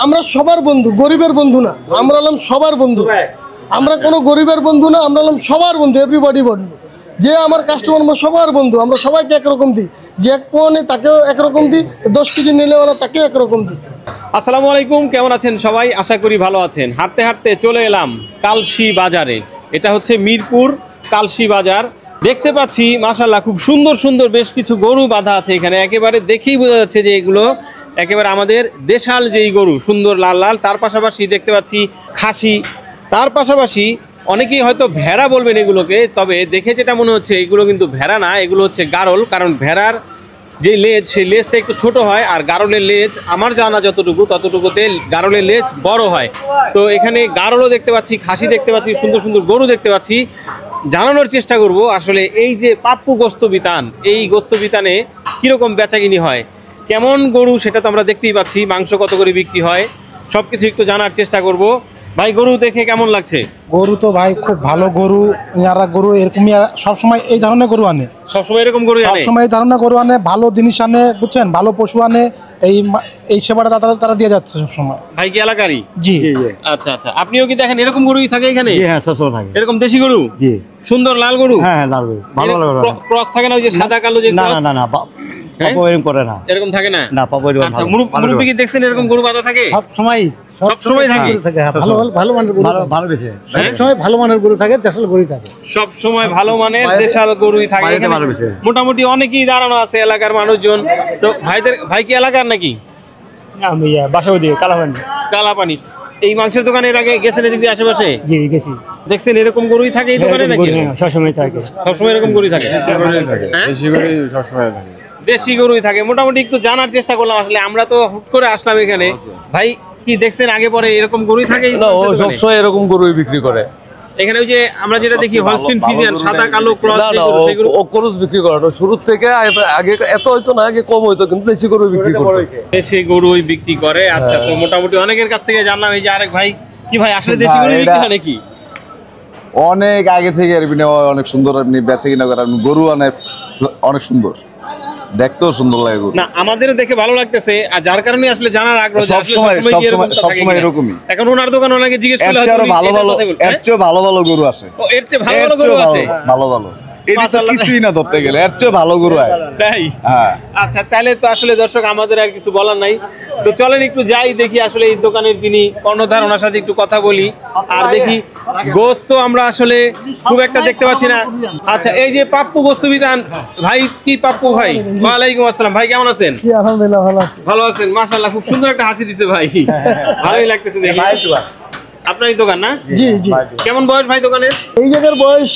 আমরা সবার বন্ধু, গরিবের বন্ধু না, আমরা হলাম সবার বন্ধু। আমরা কোনো গরিবের বন্ধু না, আমরা হলাম সবার বন্ধু, এভরিবডি বন্ধু। যে আমার কাস্টমার আমরা সবার বন্ধু, আমরা সবাইকে একরকম দিই। যে এক পৌনে তাকেও একরকম দিই, 10 কেজি নিলেওয়ালা তাকে একরকম দিই। আসসালামু আলাইকুম, কেমন আছেন সবাই? আশা করি ভালো আছেন। হাঁটতে হাঁটতে চলে এলাম কালশী বাজারে। এটা হচ্ছে মিরপুর কালশী বাজার। দেখতে পাচ্ছি মাশাআল্লাহ খুব সুন্দর সুন্দর বেশ কিছু গরু বাঁধা আছে এখানে। একেবারে দেখেই বোঝা যাচ্ছে যে এগুলো একেবারে আমাদের দেশাল যেই গরু, সুন্দর লাল লাল। তার পাশাপাশি দেখতে পাচ্ছি খাসি, তার পাশাপাশি অনেকেই হয়তো ভেড়া বলবেন এগুলোকে, তবে দেখে যেটা মনে হচ্ছে এগুলো কিন্তু ভেড়া না, এগুলো হচ্ছে গারল। কারণ ভেড়ার যে লেজ, সেই লেজটা একটু ছোট হয়, আর গারলের লেজ আমার জানা যতটুকু ততটুকুতে গারলের লেজ বড় হয়। তো এখানে গারলও দেখতে পাচ্ছি, খাসি দেখতে পাচ্ছি, সুন্দর সুন্দর গরু দেখতে পাচ্ছি। জানানোর চেষ্টা করব আসলে এই যে পাপ্পু গোস্ত বিতান, এই গোস্ত বিতানে কীরকম বেচাকিনি হয়, কেমন গরু সেটা তো আমরা দেখতেই পাচ্ছি। মাংস কত করে বিক্রি হয় সব কিছু একটু জানার চেষ্টা করব। ভাই গরু দেখে কেমন লাগছে? গরু তো ভাই খুব ভালো গরু। ইয়ারা গরু এরকমই সবসময় এই ধরনের গরু আনে, সবসময় এরকম গরু আনে, সবসময় এই ধরনের গরু আনে, ভালো জিনিস আনে, বুঝছেন, ভালো পশু আনে। এই সেবাটা তারা দিয়ে যাচ্ছে সবসময়। ভাই কি এলাকারই? জি। আচ্ছা আচ্ছা, আপনিও কি দেখেন এরকম গরুই থাকে এখানে? হ্যাঁ, সবসময় থাকে এরকম দেশি গরু। জি, সুন্দর লাল গরু। হ্যাঁ লাল গরু, ভালো ভালো গরু। ক্রস থাকে না ওই যে সাদা কালো যে? না না না, পাপা এরকম করে না, এরকম থাকে না। না পাপা এরকম। আচ্ছা, মুরব্বি কি দেখছেন এরকম গরু বাঁধা থাকে? সব সময় থাকে। ভালো মানের গরু, ভালো বেশি সবসময় ভালো মানের গরু থাকে, দেশাল গরুই থাকে। সব সময় ভালো মানের দেশাল গরুই থাকে এখানে। মোটামুটি অনেকেই দাঁড়ানো আছে এলাকার মানুষজন। তো ভাই কি এলাকার নাকি? না, আমি বাসাও দিই কালাপানি। কালাপানি। এই মাংসের দোকানের আগে গেছেন এদিক দিয়ে আশেপাশে? জি গেছি। দেখছেন এরকম গরুই থাকে এই দোকানে নাকি? সবসময় থাকে, সবসময় এরকম গরুই থাকে। দেশি গরুই সবসময় থাকে, দেশি গরুই থাকে। মোটামুটি একটু জানার চেষ্টা করলাম, আসলে আমরা তো হুট করে আসলাম এখানে। ভাই কি দেখছেন আগে পরে এরকম গরুই থাকে? না, ও সবসময় এরকম গরুই বিক্রি করে এখানে। ওই যে আমরা যেটা দেখি হলস্টিন ফ্রিজিয়ান সাদা কালো ক্রস, সেগুলো ও ক্রস বিক্রি করে না শুরু থেকে। আগে এত হইতো না, আগে কম হইতো, কিন্তু দেশি গরু বিক্রি করে, দেশি গরুই বিক্রি করে। আচ্ছা, তো মোটামুটি অনেকের কাছ থেকে জানলাম। এই যে আরেক ভাই, কি ভাই আসলে দেশি গরু বিক্রি হয় নাকি? অনেক আগে থেকে অনেক সুন্দর আপনি বেচে কিনা করেন, গরু অনেক সুন্দর, দেখতেও সুন্দর লাগে গরু। না, আমাদেরও দেখে ভালো লাগতেছে, আর যার কারণে আসলে জানার আগ্রহ। সবসময় এরকমই। এখন ওনার দোকান ওনাকে জিজ্ঞেস করলে এর চেয়ে ভালো ভালো গরু আসে। ও, এর চেয়ে ভালো ভালো গরু আসে? ভালো ভালো, এটা তো কিছুই না ধরতে গেলে, এর চেয়ে ভালো গরু হয়। তাই? হ্যাঁ। আচ্ছা, তাহলে তো আসলে দর্শক আমাদের আর কিছু বলার নাই। তো চলেন একটু যাই, দেখি আসলে এই দোকানের যিনি কর্ণধার ওনার সাথে একটু কথা বলি, আর দেখি গোস্ত আমরা আসলে খুব একটা দেখতে পাচ্ছি না। আচ্ছা, এই যে পাপ্পু গোস্ত বিতান, ভাই কি পাপ্পু ভাই? ওয়ালাইকুম আসসালাম। ভাই কেমন আছেন? জি আলহামদুলিল্লাহ ভালো আছি। ভালো আছেন? মাশাআল্লাহ, খুব সুন্দর একটা হাসি দিছে ভাই, ভালোই লাগতেছে দেখি। আপনারই দোকান না? জি জি। কেমন বয়স ভাই দোকানের? এই জায়গার বয়স,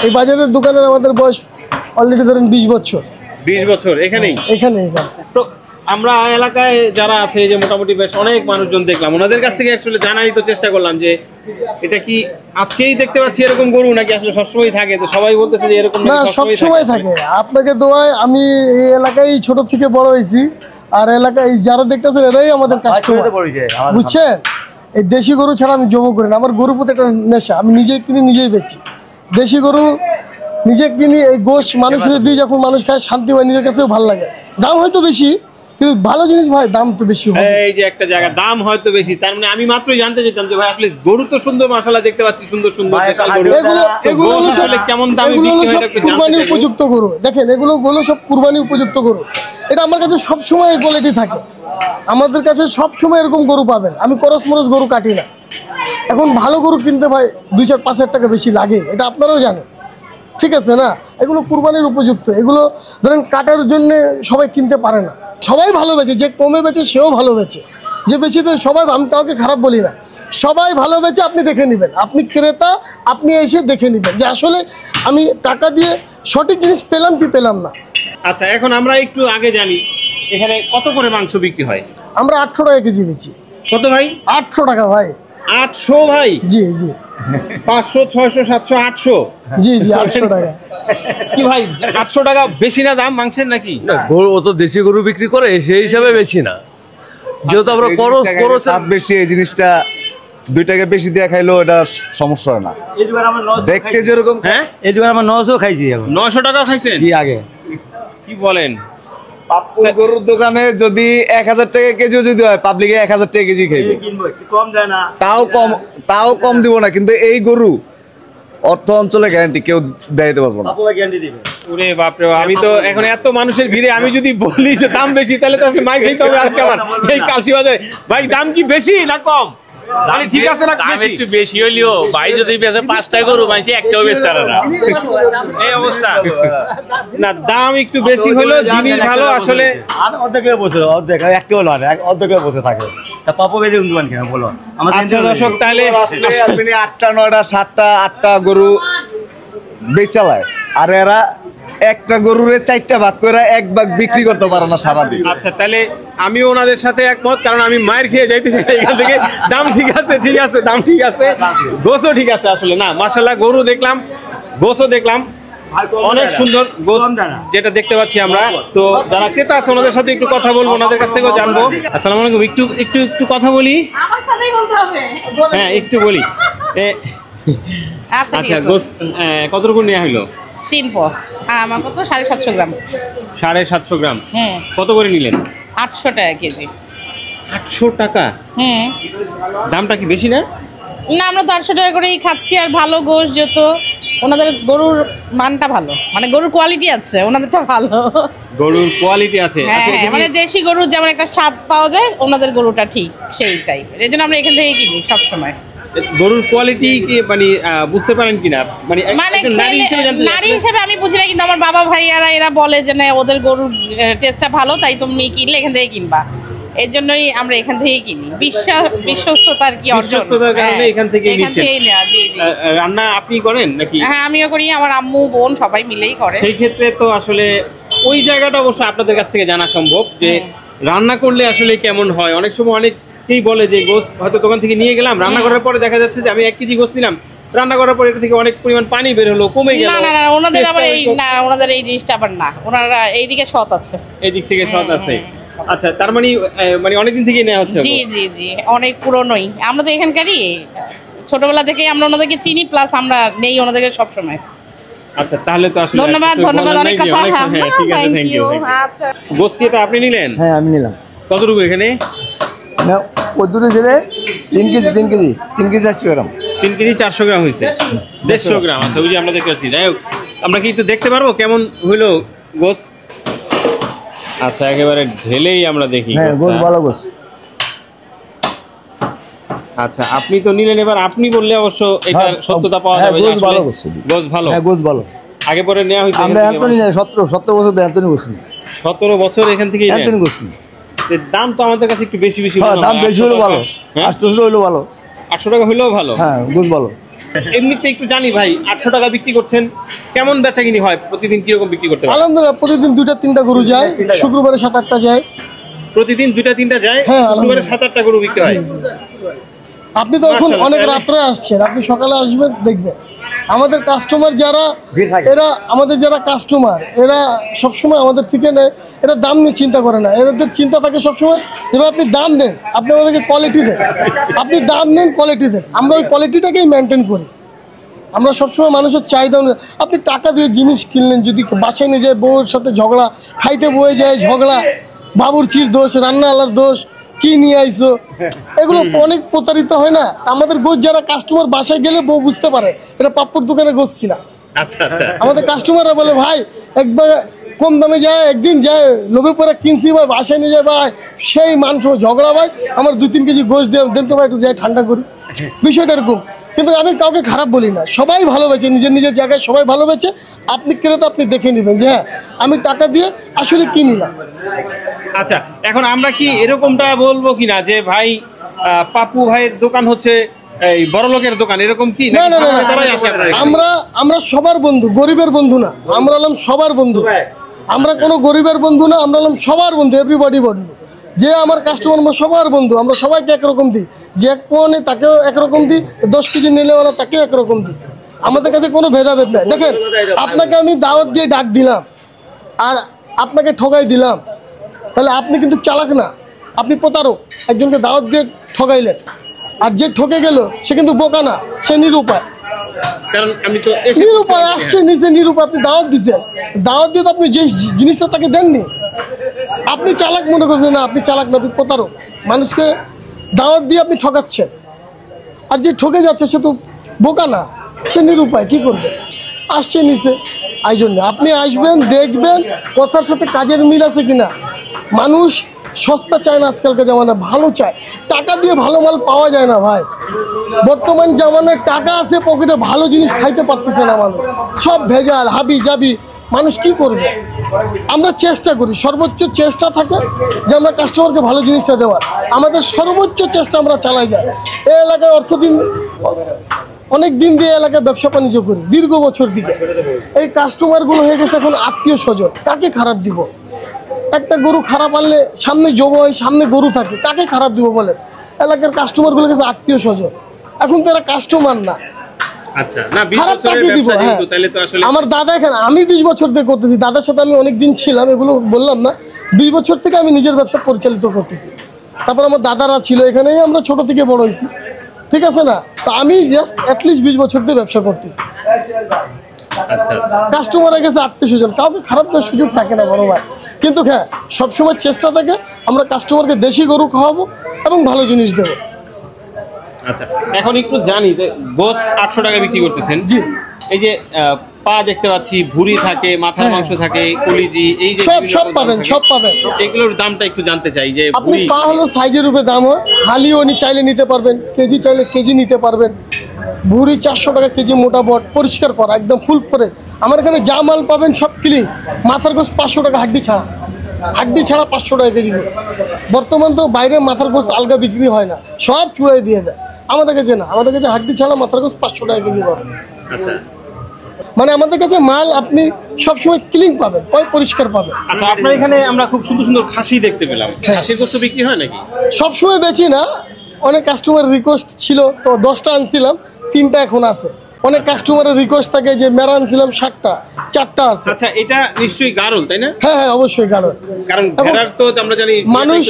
এই বাজারের দোকানের আমাদের বয়স অলরেডি ধরেন 20 বছর। 20 বছর এখানেই? এখানে। তো আমরা এলাকায় যারা আছে, যে মোটামুটি বেশ অনেক মানুষজন দেখলাম, ওনাদের কাছ থেকে আসলে জানারই তো চেষ্টা করলাম যে এটা কি আজকেই দেখতে পাচ্ছি এরকম গরু, নাকি আসলে সবসময় থাকে? তো সবাই বলতেছে যে এরকম না, সবসময় থাকে। আপনাকে দোয়ায় আমি এই এলাকায় ছোট থেকে বড় হয়েছি, আর এলাকায় যারা দেখতেছেন এরাই আমাদের কাস্টমার, বুঝছেন? এই দেশি গরু ছাড়া আমি জব করি না। আমার গরুর প্রতি একটা নেশা, আমি নিজেই কিনি নিজেই বেচি। দেশি গরু নিজে কিনি, এই গোশ মানুষের দিই, যখন মানুষ খায় শান্তি হয়, নিজের কাছেও ভালো লাগে। দাম হয়তো বেশি, কিন্তু ভালো জিনিস ভাই দাম তো বেশি হয়। এই যে একটা জায়গা দাম হয়তো বেশি, তার মানে আমি মাত্রই জানতে চাইতাম যে ভাই আসলে গরু তো সুন্দর, মাশাআল্লাহ দেখতে পাচ্ছি সুন্দর সুন্দর দেশাল গরু, এগুলো আসলে কেমন দামে বিক্রি হয় একটু কুরবানি উপযুক্ত গরু। দেখেন এগুলো সব কুরবানি উপযুক্ত গরু। এটা আমার কাছে সব সময় এই কোয়ালিটি থাকে, আমাদের কাছে সব সময় এরকম গরু পাবেন। আমি করস মরস গরু কাটি না। এখন ভালো গরু কিনতে ভাই 2-4-5 টাকা বেশি লাগে, এটা আপনারাও জানেন, ঠিক আছে না? এগুলো কুরবানির উপযুক্ত। এগুলো ধরেন কাটার জন্য সবাই কিনতে পারে না। সবাই ভালো বেচে, যে কমে বেচে সেও ভালো বেচে, যে বেশি তো সবাই, আমি কাউকে খারাপ বলি না, সবাই ভালো বেচে। আপনি দেখে নেবেন, আপনি ক্রেতা, আপনি এসে দেখে নেবেন যে আসলে আমি টাকা দিয়ে সঠিক জিনিস পেলাম কি পেলাম না। আচ্ছা, এখন আমরা একটু আগে জানি এখানে কত করে মাংস বিক্রি হয়? আমরা 800 টাকা কেজি বেচি। কত ভাই? 800 টাকা ভাই। 800 ভাই? জি জি। 500, 600, 700, 800? জি জি, 800 টাকা। কি ভাই 800 টাকা বেশি না দাম মাংসের নাকি? না, গরু ও তো দেশি গরু বিক্রি করে, সেই হিসাবে বেশি না। যেহেতু আমরা বেশি, এই জিনিসটা 2 টাকা বেশি দিয়ে খাইলেও এটা সমস্যা হয় না। দেখতে যেরকম, হ্যাঁ, এই দোকানে আমরা 900 খাইছি। 900 টাকা খাইছেন? জি, আগে। কি বলেন? পাপ্পুর গরুর দোকানে যদি 1000 টাকা কেজিও যদি হয়, পাবলিকে 1000 টাকা কেজি খাইবে। তাও কম দিব না, কিন্তু এই গরু অর্থ অঞ্চলে গ্যারান্টি কেউ দিতে পারবো না। ওরে বাপরে বাপ, আমি তো এখন এত মানুষের ভিড়ে আমি যদি বলি যে দাম বেশি, তাহলে তো মাইর খেতে হবে আজকে আমার এই কালশি বাজারে। ভাই দাম কি বেশি না কম? মানে ঠিক আছে না, দাম একটু বেশি হইলেও ভাই যদি বেচে 5টা গরু মাইছে একটাও বেচতে পারে না, এই অবস্থা। না দাম একটু বেশি হলো, জিনিস ভালো আসলে। আর অর্ধেক বসে, অর্ধেক একটা হলো না, অর্ধেক বসে থাকে। তা পাপু বেজে দোকান কেন বলো? আচ্ছা দর্শক, তাহলে আসলে আপনি 8টা 9টা 7টা 8টা গরু বেচালায়, আর এরা একটা গরুরে 4টা ভাগ করে 1 ভাগ বিক্রি করতে পারে না সারাদিন। আচ্ছা তাহলে আমিও ওনাদের সাথে একমত, কারণ আমি মায়ের খেয়ে যাইতেছি এখান থেকে। দাম ঠিক আছে, ঠিক আছে, দাম ঠিক আছে, গোছও ঠিক আছে। আসলে না মাশাআল্লাহ, গরু দেখলাম, গোছও দেখলাম, অনেক সুন্দর গোছ যেটা দেখতে পাচ্ছি আমরা। তো যারা ক্রেতা আছে ওনাদের সাথে একটু কথা বলবো, ওনাদের কাছ থেকেও জানবো। আসসালামু আলাইকুম, একটু একটু একটু কথা বলি। আমার সাথেই বলতে হবে। হ্যাঁ একটু বলি। আচ্ছা ঠিক আচ্ছা আছে। গোছ কতটুকু নেওয়া হলো? 3 পো। আমার কত 750 গ্রাম। 750 গ্রাম। হুম। কত করে নিলেন? 800 টাকা কেজি। 800 টাকা? হুম। দামটা কি বেশি না? না, আমরা তো 800 টাকা করেই খাচ্ছি, আর ভালো গোশ যত, ওনাদের গরুর মানটা ভালো, মানে গরুর কোয়ালিটি আছে, ওনাদেরটা ভালো। গরুর কোয়ালিটি আছে। হ্যাঁ আচ্ছা এটা হ্যাঁ, কি- মানে দেশি গরুর যেমন একটা স্বাদ পাওয়া যায়, ওনাদের গরুটা ঠিক সেইটাই। এর জন্য আমরা এখান থেকে কিনি সবসময়। গরুর কোয়ালিটি কি মানে বুঝতে পারেন কিনা? মানে মানে একজন নারী হিসেবে জানতে নারী হিসেবে আমি বুঝি না, কিন্তু আমার বাবা ভাইয়ারা এরা বলে যে না ওদের গরুর টেস্টটা ভালো, তাই তুমি কিনলে এখান থেকে কিনবা। এর জন্যই আমরা এখান থেকেই কিনি, বিশ্বস্ততার কি অর্জন, বিশ্বস্ততার কারণে এখান থেকেই নিচ্ছেন। নেওয়া। জি জি। রান্না আপনি করেন নাকি? হ্যাঁ আমিও করি, আমার আম্মু বোন সবাই মিলেই করে। সেই ক্ষেত্রে তো আসলে ওই জায়গাটা অবশ্য আপনাদের কাছ থেকে জানা সম্ভব যে রান্না করলে আসলে কেমন হয়। অনেক সময় অনেকেই বলে যে গোশত হয়তো দোকান থেকে নিয়ে গেলাম, রান্না করার পরে দেখা যাচ্ছে যে আমি 1 কেজি গোশত নিলাম, রান্না করার পরে এটা থেকে অনেক পরিমাণ পানি বের হলো, কমে গেল। না না না, ওনাদের আবার এই না, ওনাদের এই জিনিসটা আবার না, ওনারা এইদিকে সৎ আছে, এই দিক থেকে সৎ আছে। আচ্ছা তার মানে মানে অনেকদিন থেকেই নেওয়া হচ্ছে? জি জি জি, অনেক পুরনোই। আমরা তো এখানকারই, ছোটবেলা থেকেই আমরা ওনাদেরকে চিনি, প্লাস আমরা নেই ওনাদেরকে সবসময়। আচ্ছা তাহলে তো আসলে ধন্যবাদ ধন্যবাদ, অনেক কথা। হ্যাঁ ঠিক আছে, থ্যাংক ইউ। আচ্ছা গোশত কি এটা আপনি নিলেন? হ্যাঁ আমি নিলাম। কতটুকু এখানে? না ওই দুটো ছেলে 3 কেজি 3 কেজি 3 কেজি 400 গ্রাম। 3 কেজি 400 গ্রাম হয়েছে, 150 গ্রাম। আচ্ছা ওই যে আমরা দেখতে পাচ্ছি। যাই হোক, আমরা কি একটু দেখতে পারবো কেমন হইলো গোশত? আচ্ছা একেবারে ঢেলেই আমরা দেখি। হ্যাঁ গোশ গোশতটা। ভালো গোশ। আচ্ছা আপনি তো নিলেন, এবার আপনি বললে অবশ্য এটার হ্যাঁ, সত্যতা পাওয়া হ্যাঁ, যাবে যে গোশ আসলে ভালো গোশ। গোশত ভালো। হ্যাঁ গোশ ভালো। আগে পরে নেওয়া হয়েছে আমরা অ্যান্টনি না, 17 বছর ধরে অ্যান্টনি গোশ নিই। 17 বছর এখান থেকেই নেন। অ্যান্টনি গোশ নিই। এর দাম তো আমাদের কাছে একটু বেশি বেশি হ্যাঁ মনে হয়। দাম বেশি হলো 800 ভালো, হ্যাঁ? 800 হলো ভালো। 800 টাকা হইলেও ভালো। হ্যাঁ গোশ ভালো। এমনিতে একটু জানি ভাই, 800 টাকা বিক্রি করছেন, কেমন বেচাকিনি হয়? প্রতিদিন কিরকম বিক্রি করতে পারেন? আলহামদুলিল্লাহ প্রতিদিন 2টা 3টা গরু যায়, শুক্রবারে 7-8টা যায়। প্রতিদিন 2টা 3টা যায়, হ্যাঁ, শুক্রবারে 7-8টা গরু বিক্রি হয়। আপনি তো এখন মাশাআল্লাহ, অনেক তাহলে- রাত্রে আসছেন, আপনি সকালে আসবেন দেখবেন। আমাদের কাস্টমার যারা, ভিড় থাকে। এরা আমাদের যারা কাস্টমার, এরা সবসময় আমাদের থেকে নেয়, এরা দাম নিয়ে চিন্তা করে না। এদের চিন্তা থাকে সবসময় এবার আপনি দাম দেন, আপনি আমাদেরকে কোয়ালিটি দেন, আপনি দাম দেন কোয়ালিটি দেন, আমরা ওই কোয়ালিটিটাকেই মেনটেন করি। আমরা সবসময় মানুষের চাহিদা অনুযায়ী, আপনি টাকা দিয়ে জিনিস কিনলেন, যদি বাসায় নিয়ে যায় বউয়ের সাথে ঝগড়া, খাইতে বয়ে যায় ঝগড়া, বাবুর্চির দোষ, রান্নাওয়ালার দোষ, কি নিয়ে আইসো, এগুলো অনেক প্রতারিত হয় না। আমাদের গোশ যারা কাস্টমার বাসায় গেলে বউ বুঝতে পারে এটা পাপ্পুর দোকানে গোশ কিনা। আচ্ছা আচ্ছা। আমাদের কাস্টমাররা বলে ভাই একবার কম দামে যায়, একদিন যায় লোভে পরে কিনছি ভাই, বাসায় নিয়ে যায় ভাই সেই মাংস ঝগড়া ভাই, আমার 2-3 কেজি গোশ দেন তো ভাই, একটু যাই ঠান্ডা করি। বিষয়টা এরকম। কিন্তু আমি কাউকে খারাপ বলি না, সবাই ভালো বেচে, নিজের নিজের জায়গায় সবাই ভালো বেচে। আপনি ক্রেতা, আপনি দেখে নেবেন যে হ্যাঁ আমি টাকা দিয়ে আসলে কিনিলাম। আচ্ছা এখন আমরা কি এরকমটা বলবো কিনা যে ভাই পাপু ভাইয়ের দোকান হচ্ছে এই বড় লোকের দোকান, এরকম কি? না না না, নাকি সবাই আসে আপনার এখানে? আমরা সবার বন্ধু, গরিবের বন্ধু না, আমরা হলাম সবার বন্ধু। আমরা কোনো গরিবের বন্ধু না, আমরা হলাম সবার বন্ধু, এভরিবডি বন্ধু। যে আমার কাস্টমার আমরা সবার বন্ধু, আমরা সবাইকে একরকম দিই। যে এক পৌনে তাকেও একরকম দিই, 10 কেজি নিলেওয়ালা তাকেও একরকম দিই। আমাদের কাছে কোনো ভেদাভেদ নাই। দেখেন আপনাকে আমি দাওয়াত দিয়ে ডাক দিলাম আর আপনাকে ঠকাই দিলাম, তাহলে আপনি কিন্তু চালাক না, আপনি প্রতারক। একজনকে দাওয়াত দিয়ে ঠকাইলেন, আর যে ঠকে গেল সে কিন্তু বোকা না, সে নিরুপায়। কারণ আমি তো নিরুপায় আসছে নিচে, নিরুপায়। আপনি দাওয়াত দিচ্ছেন, দাওয়াত দিয়ে তো আপনি যে জিনিসটা তাকে দেননি, আপনি চালাক মনে করছেন না, আপনি চালাক না, আপনি প্রতারক। মানুষকে দাওয়াত দিয়ে আপনি ঠকাচ্ছেন, আর যে ঠকে যাচ্ছে সে তো বোকা না, সে নিরুপায়, কি করবে? আসছে নিচে, এই জন্য আপনি আসবেন, দেখবেন কথার সাথে কাজের মিল আছে কিনা। মানুষ সস্তা চায় না আজকালকার জামানা, ভালো চায়। টাকা দিয়ে ভালো মাল পাওয়া যায় না ভাই। বর্তমান জামানায় টাকা আছে পকেটে, ভালো জিনিস খাইতে পারতেছে না মানুষ, সব ভেজাল হাবি জাবি। মানুষ কি করবে? আমরা চেষ্টা করি, সর্বোচ্চ চেষ্টা থাকে যে আমরা কাস্টমারকে ভালো জিনিসটা দেওয়ার। আমাদের সর্বোচ্চ চেষ্টা আমরা চালাই যায়। এই এলাকায় অনেক দিন দিয়ে এলাকায় ব্যবসা বাণিজ্য করি, দীর্ঘ বছর দিকে। এই কাস্টমারগুলো হয়ে গেছে এখন আত্মীয় স্বজন। কাকে খারাপ দিব? একটা গরু খারাপ আনলে সামনে জব হয়, সামনে গরু থাকে, কাকে খারাপ দিব বলেন? এলাকার কাস্টমারগুলো গেছে আত্মীয় স্বজন, এখন তো এরা কাস্টমার না। আচ্ছা, না 20 খারাপ বছরের কাকে দিব? ব্যবসা হ্যাঁ, যেহেতু, তাহলে তো আসলে আমার দাদা এখানে, আমি 20 বছর থেকে করতেছি, দাদার সাথে আমি অনেক দিন ছিলাম, এগুলো বললাম না। 20 বছর থেকে আমি নিজের ব্যবসা পরিচালিত করতেছি। তারপর আমার দাদারা ছিল এখানেই, আমরা ছোট থেকে বড় হয়েছি, ঠিক আছে না? তো আমি জাস্ট অ্যাটলিস্ট 20 বছর দিয়ে ব্যবসা করতেছি। আচ্ছা, কাস্টমারের কাছে আত্মীয় স্বজন, কাউকে খারাপ দেওয়ার সুযোগ থাকে না বড় ভাই। কিন্তু হ্যাঁ, সবসময় চেষ্টা থাকে আমরা কাস্টমারকে দেশি গরু খাওয়াবো এবং ভালো জিনিস দেবো। আচ্ছা, এখন একটু জানি যে গোস 800 টাকা বিক্রি করতেছেন। জি, এই যে পা দেখতে পাচ্ছি, ভুঁড়ি থাকে, মাথার মাংস থাকে, কলিজি, এই যে সব বিভিন্ন সব রকম পাবেন, থাকে, সব পাবেন। এগুলোর দামটা একটু জানতে চাই। যে আপনি ভুঁড়ি পা হলো সাইজের উপরে দাম হয়, হালিও চাইলে নিতে পারবেন, কেজি চাইলে কেজি নিতে পারবেন। ভুঁড়ি 400 টাকা কেজি, মোটা বট, পরিষ্কার করা একদম ফুল করে। আমার এখানে যা মাল পাবেন সব ক্লিন। মাথার গোস 500 টাকা, হাড্ডি ছাড়া, হাড্ডি ছাড়া 500 টাকা কেজি। বর্তমান তো বাইরে মাথার গোস আলগা বিক্রি হয় না, সব চূড়ায় দিয়ে দেয়। আমাদের কাছে না, আমাদের কাছে হাড্ডি ছাড়া মাথার গোস 500 টাকা কেজি পাবেন। আচ্ছা মানে আমাদের কাছে মাল আপনি সবসময় ক্লিন পাবেন, পরিষ্কার পাবেন। আচ্ছা, আপনার এখানে আমরা খুব সুন্দর সুন্দর খাসি দেখতে পেলাম, খাসির গোশত বিক্রি হয় নাকি? সবসময় বেশি না, অনেক কাস্টমার রিকোয়েস্ট ছিল তো 10টা আনছিলাম, 3টা এখন আছে। অনেক কাস্টমারের রিকোয়েস্ট থাকে যে মেরা আনছিলাম 60টা, 4টা আছে। আচ্ছা, এটা নিশ্চয়ই গারল, তাই না? হ্যাঁ হ্যাঁ, অবশ্যই গারল। কারণ ভেড়ার তো আমরা জানি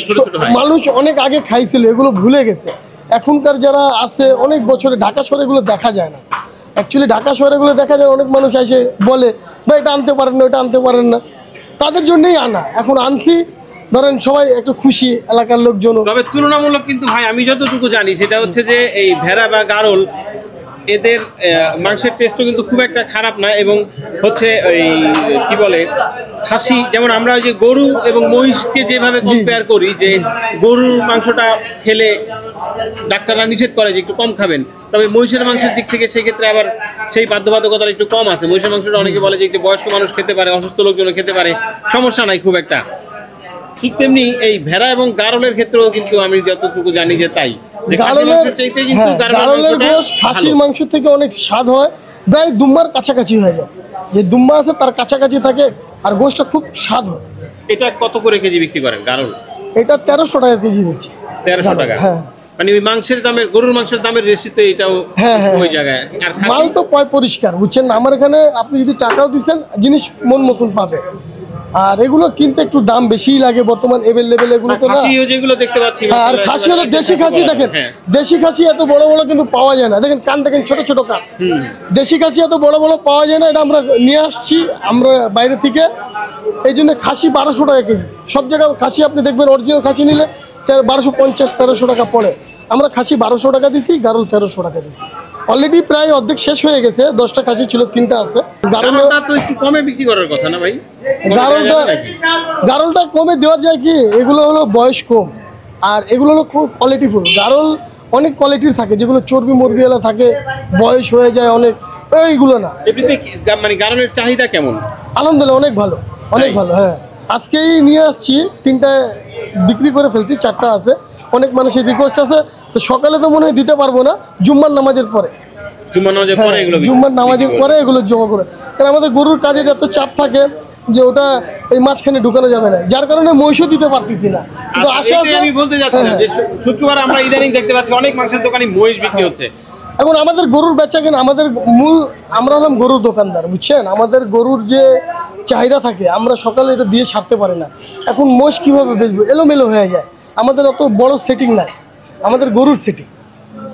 ছোট ছোট হয়। মানুষ অনেক আগে খাইছিল, এগুলো ভুলে গেছে। এখনকার যারা আছে অনেক বছরে, ঢাকা শহরে এগুলো দেখা যায় না। অ্যাকচুয়ালি ঢাকা শহরে এগুলো দেখা যায়, অনেক মানুষ এসে বলে ভাই এটা আনতে পারেন না, এটা আনতে পারেন না, তাদের জন্যই আনা। এখন আনছি, ধরেন সবাই একটু খুশি, এলাকার লোকজন। তবে তুলনামূলক কিন্তু ভাই আমি যতটুকু জানি সেটা হচ্ছে যে এই ভেড়া বা গারল এদের মাংসের টেস্টও কিন্তু খুব একটা খারাপ না। এবং হচ্ছে ওই কি বলে খাসি, যেমন আমরা ওই যে গরু এবং মহিষকে যেভাবে কম্পেয়ার করি, যে গরুর মাংসটা খেলে ডাক্তাররা নিষেধ করে যে একটু কম খাবেন, তবে মহিষের মাংসের দিক থেকে সেই ক্ষেত্রে আবার সেই বাধ্যবাধকতা একটু কম আছে। মহিষের মাংসটা অনেকে বলে যে একটু বয়স্ক মানুষ খেতে পারে, অসুস্থ লোকজন খেতে পারে, সমস্যা নাই খুব একটা। ঠিক তেমনি এই ভেড়া এবং গারলের ক্ষেত্রেও কিন্তু আমি যতটুকু জানি যে তাই, গারলের গোশ খাসির মাংস থেকে অনেক স্বাদ হয়, প্রায় দুম্বার কাছাকাছি হয়ে যায়। যে দুম্বা আছে তার কাছাকাছি থাকে, আর গোশটা খুব স্বাদ হয়। এটা কত করে কেজি বিক্রি করেন গারল? এটা 1300 টাকা কেজি বেচি। 1300 টাকা? হ্যাঁ, মানে ওই মাংসের দামের, গরুর মাংসের দামের রেসিতে এটাও ওই জায়গায়। আর মাল তো পরিষ্কার, বুঝছেন না? আমার এখানে আপনি যদি টাকাও দিচ্ছেন, জিনিস মন মতন পাবে। আর এগুলো কিনতে একটু দাম বেশিই লাগে, বর্তমান এভেলেবেল এগুলো তো না। যেগুলো দেখতে পাচ্ছি, আর খাসি হলো দেশি খাসি। দেখেন দেশি খাসি এত বড় বড় কিন্তু পাওয়া যায় না। দেখেন কান, দেখেন ছোট ছোট কান। দেশি খাসি এত বড় বড় পাওয়া যায় না, এটা আমরা নিয়ে আসছি আমরা বাইরে থেকে। এই জন্য খাসি 1200 টাকা কেজি। সব জায়গায় খাসি আপনি দেখবেন অরিজিনাল খাসি নিলে 1250-1300 টাকা পড়ে। আমরা খাসি 1200 টাকা দিছি, গারল 1300 টাকা দিছি। অলরেডি প্রায় অর্ধেক শেষ হয়ে গেছে। 10টা খাসি ছিল, 3টা আছে। গারলটা তো একটু কমে বিক্রি করার কথা না ভাই? গারলটা কমে দেওয়া যায় কি, এগুলো হলো বয়স কম, আর এগুলো হলো খুব কোয়ালিটিফুল। গারল অনেক কোয়ালিটির থাকে, যেগুলো চর্বি মরবিওয়ালা থাকে, বয়স হয়ে যায় অনেক, এইগুলো না। এমনিতে মানে গারলের চাহিদা কেমন? আলহামদুলিল্লাহ অনেক ভালো, অনেক ভালো। হ্যাঁ, আজকেই নিয়ে আসছি, 3টা বিক্রি করে ফেলছি, 4টা আছে। অনেক মানুষের রিকোয়েস্ট আছে, তো সকালে তো মনে হয় দিতে পারবো না, জুম্মার নামাজের পরে। জুম্মার নামাজের পরে এগুলো জমা করে, কারণ আমাদের গরুর কাজের এত চাপ থাকে যে ওটা এই মাঝখানে ঢুকানো যাবে না, যার কারণে মহিষও দিতে পারতেছি না। কিন্তু আশা আছে, আমি বলতে যাচ্ছিলাম যে শুক্রবার আমরা ইদানিং দেখতে পাচ্ছি অনেক মাংসের দোকানে মহিষ বিক্রি হচ্ছে। এখন আমাদের গরুর বেচা কেন, আমাদের মূল, আমরা হলাম গরুর দোকানদার, বুঝছেন? আমাদের গরুর যে চাহিদা থাকে, আমরা সকালে এটা দিয়ে সারতে পারি না। এখন মোষ কীভাবে বেচবো, এলোমেলো হয়ে যায়। আমাদের অত বড় সেটিং নাই, আমাদের গরুর সেটিং।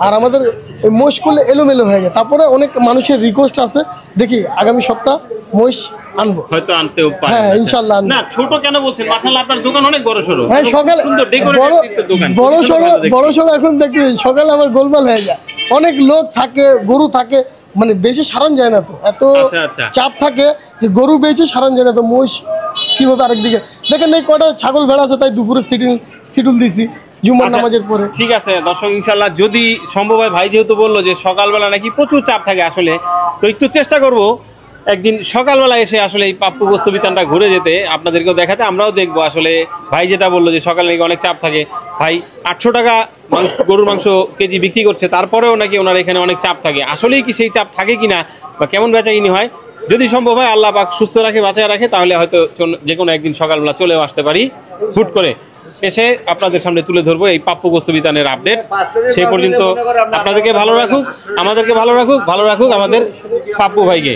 আর আমাদের এই মোষ করলে এলোমেলো হয়ে যায়। তারপরে অনেক মানুষের রিকোয়েস্ট আছে, দেখি আগামী সপ্তাহ মোষ আনবো। হয়তো আনতেও পারেন। হ্যাঁ, ইনশাআল্লাহ আনবো। না ছোট কেন বলছেন? মাশাআল্লাহ আপনার দোকান অনেক বড় সরো। হ্যাঁ, সকালে সুন্দর ডেকোরেটেড দোকান। বড় সড়ো এখন দেখি সকালে আমার গোলমাল হয়ে যায়, অনেক লোক থাকে, গরু থাকে, মানে বেশি সারান যায় না তো, এত আচ্ছা। চাপ থাকে যে গরু বেশি সারান যায় না তো, মোষ কিভাবে আরেকদিকে দেখেন এই কটা ছাগল ভেড়া আছে, তাই দুপুরে শিডিউল দিছি জুমার আচ্ছা, নামাজের পরে। ঠিক আছে দর্শক, ইনশাআল্লাহ যদি সম্ভব হয়, ভাই যেহেতু বললো যে সকালবেলা নাকি প্রচুর চাপ থাকে আসলে, তো একটু চেষ্টা করব একদিন সকালবেলা এসে আসলে এই প্রাপ্য বস্তু বিতানটা ঘুরে যেতে, আপনাদেরকেও দেখাতে, আমরাও দেখবো আসলে ভাই যেটা বললো যে সকালে নাকি অনেক চাপ থাকে। ভাই 800 টাকা গরুর মাংস কেজি বিক্রি করছে, তারপরেও নাকি ওনার এখানে অনেক চাপ থাকে। আসলেই কি সেই চাপ থাকে কিনা বা কেমন বেচাকিনি হয়, যদি সম্ভব হয় আল্লাহ পাক সুস্থ রাখে, বাঁচায় রাখে, তাহলে হয়তো যে কোনো একদিন সকালবেলা চলেও আসতে পারি হুট করে, এসে আপনাদের সামনে তুলে ধরবো এই প্রাপ্য বস্তু বিতানের আপডেট। সেই পর্যন্ত আপনাদেরকে ভালো রাখুক, আমাদেরকে ভালো রাখুক, ভালো রাখুক আমাদের পাপ্পু ভাইকে।